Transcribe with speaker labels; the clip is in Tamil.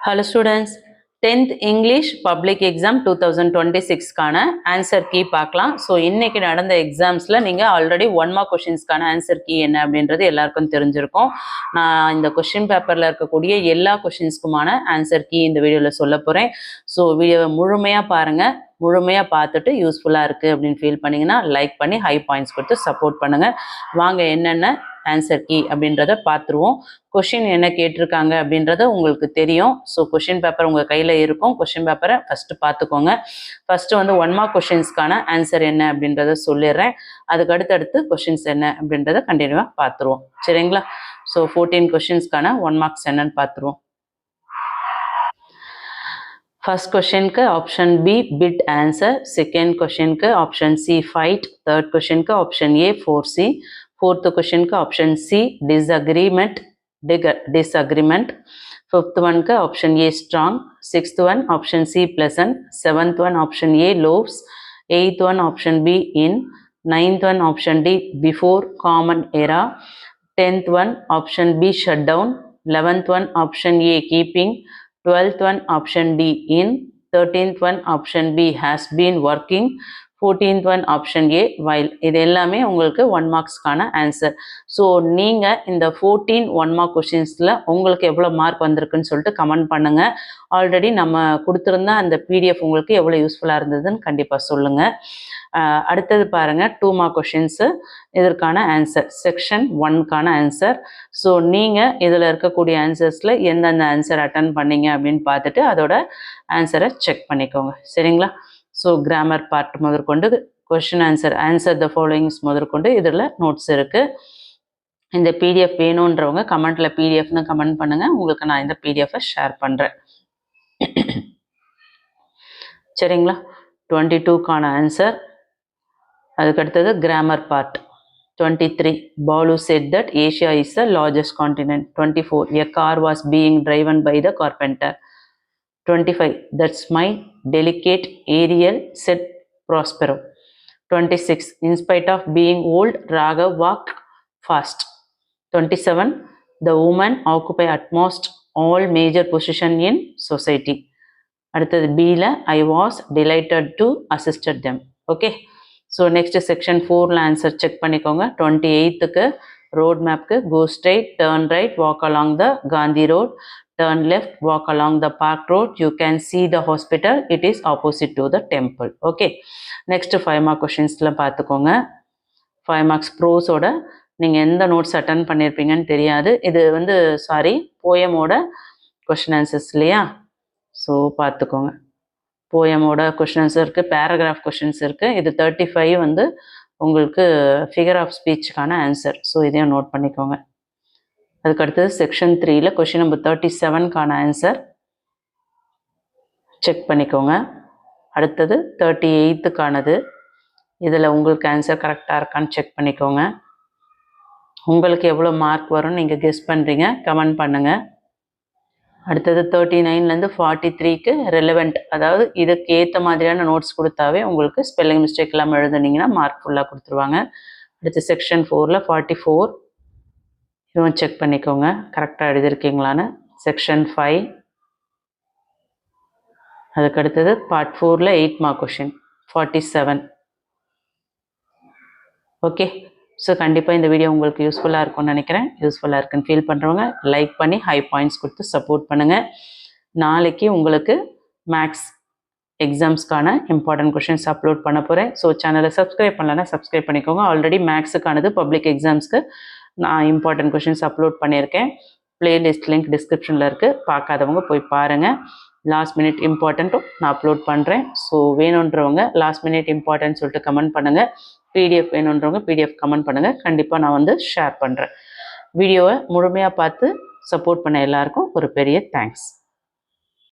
Speaker 1: Hello students, 10th English Public Exam 2026கான ஆன்சர் கீ பார்க்கலாம். ஸோ இன்னைக்கு நடந்த எக்ஸாம்ஸில் நீங்கள் ஆல்ரெடி 1 மார்க் கொஷின்ஸ்க்கான ஆன்சர் கீ என்ன அப்படின்றது எல்லாருக்கும் தெரிஞ்சிருக்கும். நான் இந்த கொஷின் பேப்பரில் இருக்கக்கூடிய எல்லா கொஷின்ஸ்க்குமான ஆன்சர் கீ இந்த வீடியோவில் சொல்ல போகிறேன். ஸோ வீடியோவை முழுமையாக பாருங்கள். முழுமையாக பார்த்துட்டு யூஸ்ஃபுல்லாக இருக்குது அப்படின்னு ஃபீல் பண்ணிங்கன்னா லைக் பண்ணி ஹை பாயிண்ட்ஸ் கொடுத்து சப்போர்ட் பண்ணுங்கள். வாங்க என்னென்ன ஆன்சர் கீ அப்படின்றத பார்த்துருவோம். கொஷின் என்ன கேட்டிருக்காங்க அப்படின்றத உங்களுக்கு தெரியும். ஸோ கொஷின் பேப்பர் உங்கள் கையில் இருக்கும். கொஷின் பேப்பரை ஃபஸ்ட்டு பார்த்துக்கோங்க. ஃபஸ்ட்டு வந்து 1 மார்க் கொஷின்ஸ்க்கான ஆன்சர் என்ன அப்படின்றத சொல்லிடுறேன். அதுக்கு அடுத்தடுத்து கொஷின்ஸ் என்ன அப்படின்றத கண்டினியூவாக பார்த்துருவோம். சரிங்களா? ஸோ 14 கொஷின்ஸ்க்கான 1 மார்க்ஸ் என்னன்னு பார்த்துருவோம். ஃபர்ஸ்ட் கொஷினுக்கு option B bit answer, second கொஷினுக்கு ஆப்ஷன் சி ஃபைட், தேர்ட் கொஷினுக்கு ஆப்ஷன் ஏ 4C, fourth கொஷினுக்கு ஆப்ஷன் சி டிஸ்அக்ரிமெண்ட், ஃபிஃப்த் ஒன்க்கு option A strong, sixth one option C pleasant, seventh one option A loves, eighth one option B in, ninth one option D before common era, 10th one option B shut down, 11th one option A keeping, 12th one option D in, 13th one option B has been working, 14th one option A while. இது எல்லாமே உங்களுக்கு 1 மார்க்ஸ்க்கான ஆன்சர். ஸோ நீங்கள் இந்த 14 1 மார்க் கொஷின்ஸில் உங்களுக்கு எவ்வளோ மார்க் வந்திருக்குன்னு சொல்லிட்டு கமெண்ட் பண்ணுங்கள். ஆல்ரெடி நம்ம கொடுத்துருந்த அந்த பிடிஎஃப் உங்களுக்கு எவ்வளோ யூஸ்ஃபுல்லாக இருந்ததுன்னு கண்டிப்பாக சொல்லுங்கள். அடுத்தது பாருங்கள் 2 மார்க் கொஷின்ஸு, இதற்கான ஆன்சர் செக்ஷன் 1க்கான ஆன்சர். ஸோ நீங்கள் இதில் இருக்கக்கூடிய ஆன்சர்ஸில் எந்தெந்த ஆன்சர் அட்டன் பண்ணீங்க அப்படின்னு பார்த்துட்டு அதோட ஆன்சரை செக் பண்ணிக்கோங்க. சரிங்களா? ஸோ கிராமர் பார்ட் முதற்கொண்டு கொஷின் ஆன்சர் த ஃபாலோயிங்ஸ் முதற்கொண்டு இதில் நோட்ஸ் இருக்குது. இந்த பிடிஎஃப் வேணுன்றவங்க கமெண்ட்டில் பிடிஎஃப்னு கமெண்ட் பண்ணுங்கள். உங்களுக்கு நான் இந்த பிடிஎஃபை ஷேர் பண்ணுறேன். சரிங்களா? 22க்கான ஆன்சர். அதுக்கடுத்தது grammar part. 23 Balu said that Asia is the largest continent. 24 a car was being driven by the carpenter. 25 that's my delicate Ariel said Prospero. 26 in spite of being old Raghav walked fast. 27 the women occupy utmost all major position in society. அடுத்தது Bல I was delighted to assisted them. Okay. So next section 4ல் ஆன்சர் செக் பண்ணிக்கோங்க. 28க்கு ரோட் மேப்க்கு go straight, turn right, walk along the Gandhi road, turn left, walk along the park road, you can see the hospital, it is opposite to the temple. Okay. Next 5 mark கொஷின்ஸில் பார்த்துக்கோங்க. 5 மார்க்ஸ் ப்ரோஸோட நீங்கள் எந்த நோட்ஸ் அட்டன் பண்ணியிருப்பீங்கன்னு தெரியாது. இது வந்து போயமோட கொஷின் ஆன்சர்ஸ் இல்லையா? ஸோ பார்த்துக்கோங்க. போயமோட கொஷின்ஸ் இருக்குது, பேராகிராஃப் கொஷின்ஸ் இருக்குது. இது 35 வந்து உங்களுக்கு ஃபிகர் ஆஃப் ஸ்பீச்சுக்கான ஆன்சர். ஸோ இதையும் நோட் பண்ணிக்கோங்க. அதுக்கடுத்தது செக்ஷன் 3ல் கொஷின் நம்பர் 37க்கான ஆன்சர் செக் பண்ணிக்கோங்க. அடுத்தது 38க்கானது. இதில் உங்களுக்கு ஆன்சர் கரெக்டாக இருக்கான்னு செக் பண்ணிக்கோங்க. உங்களுக்கு எவ்வளோ மார்க் வரும்னு நீங்கள் கெஸ் பண்ணுறீங்க, கமெண்ட் பண்ணுங்கள். அடுத்தது 39லேருந்து 43க்கு ரெலவெண்ட், அதாவது இதுக்கு ஏற்ற மாதிரியான நோட்ஸ் கொடுத்தாவே உங்களுக்கு ஸ்பெல்லிங் மிஸ்டேக் இல்லாமல் எழுதுனீங்கன்னா மார்க் ஃபுல்லாக கொடுத்துருவாங்க. அடுத்து செக்ஷன் 4ல் 44 இதுவும் செக் பண்ணிக்கோங்க கரெக்டாக எழுதியிருக்கீங்களான்னு. செக்ஷன் 5. அதுக்கு அடுத்தது பார்ட் 4ல் 8 மார்க் கொஷின் 47. ஓகே. ஸோ கண்டிப்பாக இந்த வீடியோ உங்களுக்கு யூஸ்ஃபுல்லாக இருக்கும்னு நினைக்கிறேன். யூஸ்ஃபுல்லாக இருக்குன்னு ஃபீல் பண்ணுறவங்க லைக் பண்ணி ஹை பாயிண்ட்ஸ் கொடுத்து சப்போர்ட் பண்ணுங்கள். நாளைக்கு உங்களுக்கு மேக்ஸ் எக்ஸாம்ஸ்க்கான இம்பார்ட்டன்ட் கொஷின்ஸ் அப்லோட் பண்ண போகிறேன். ஸோ சேனலை சப்ஸ்கிரைப் பண்ணலன்னா சப்ஸ்கிரைப் பண்ணிக்கோங்க. ஆல்ரெடி மேக்ஸுக்கானது பப்ளிக் எக்ஸாம்ஸ்க்கு நான் இம்பார்ட்டன்ட் கொஷின்ஸ் அப்லோட் பண்ணியிருக்கேன். பிளேலிஸ்ட் லிங்க் டிஸ்கிரிப்ஷனில் இருக்குது, பார்க்காதவங்க போய் பாருங்கள். லாஸ்ட் மினிட் இம்பார்ட்டண்ட்டும் நான் அப்லோட் பண்ணுறேன். ஸோ வேணுன்றவங்க லாஸ்ட் மினிட் இம்பார்ட்டன்ட் சொல்லிட்டு கமெண்ட் பண்ணுங்கள். பிடிஎஃப் வேணுன்றவங்க பிடிஎஃப் கமெண்ட் பண்ணுங்கள். கண்டிப்பாக நான் வந்து ஷேர் பண்ணுறேன். வீடியோவை முழுமையாக பார்த்து சப்போர்ட் பண்ண எல்லாருக்கும் ஒரு பெரிய தேங்க்ஸ்.